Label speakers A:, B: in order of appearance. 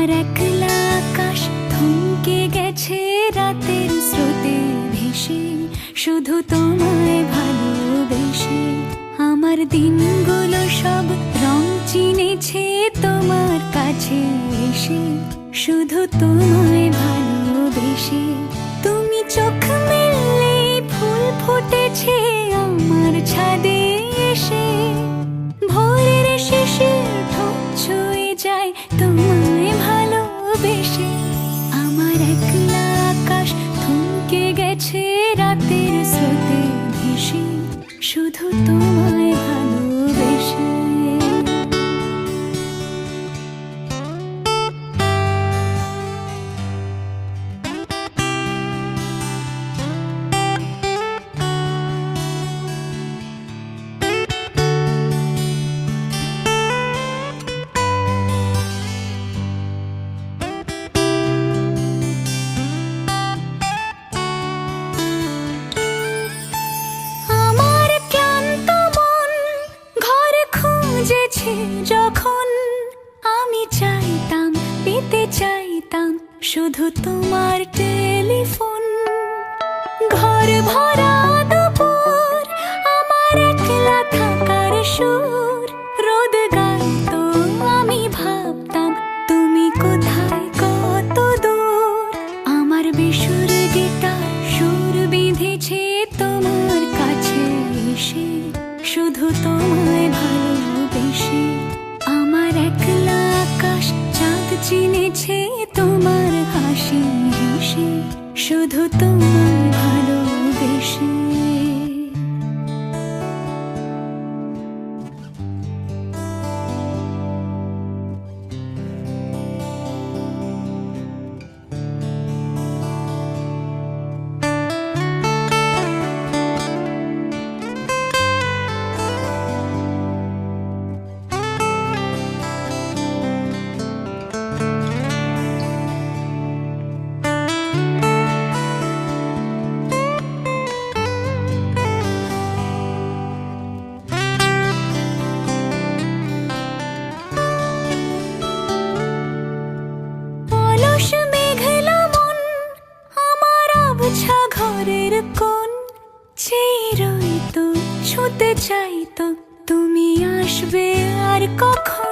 A: আমার একলা আকাশ থমকে গেছে রাতের স্রোতে ভেসে, শুধু তোমায় ভালোবেসে। আমার দিনগুলো সব রং চিনেছে তোমার কাছে এসে, শুধু তোমায় ভালোবেসে। তুমি চোখ মেললে ফুল ফুটেছে আমার ছাদে এসে, ভোরের শেষে ঠোঁট ছুঁয়ে যায় তোমায় ভালোবেসে। আমার একলা আকাশ থমকে গেছে রাতের স্রোতে ভেসে, শুধু তোমায় ভালোবেসে। যখন আমি চাইতাম, পেতে চাইতাম শুধু তোমার টেলিফোন। ঘর ভরা দুপুর, আমার একলা থাকার সুর, রোদ গাইতো আমি ভাবতাম তুমি কোথায় কত দূর। আমার বেসুর গিটার সুর বিঁধেছে তোমার কাছে এসে, শুধু তোমায় ভালোবেসে। আমার একলা আকাশ চাঁদ চিনেছে তোমার হাসি হেসে, শুধু তোমায় ভালোবেসে। ঘরের কোণ চেয়ে রইতো, ছুঁতে চাইতো তুমি আসবে আর কখন।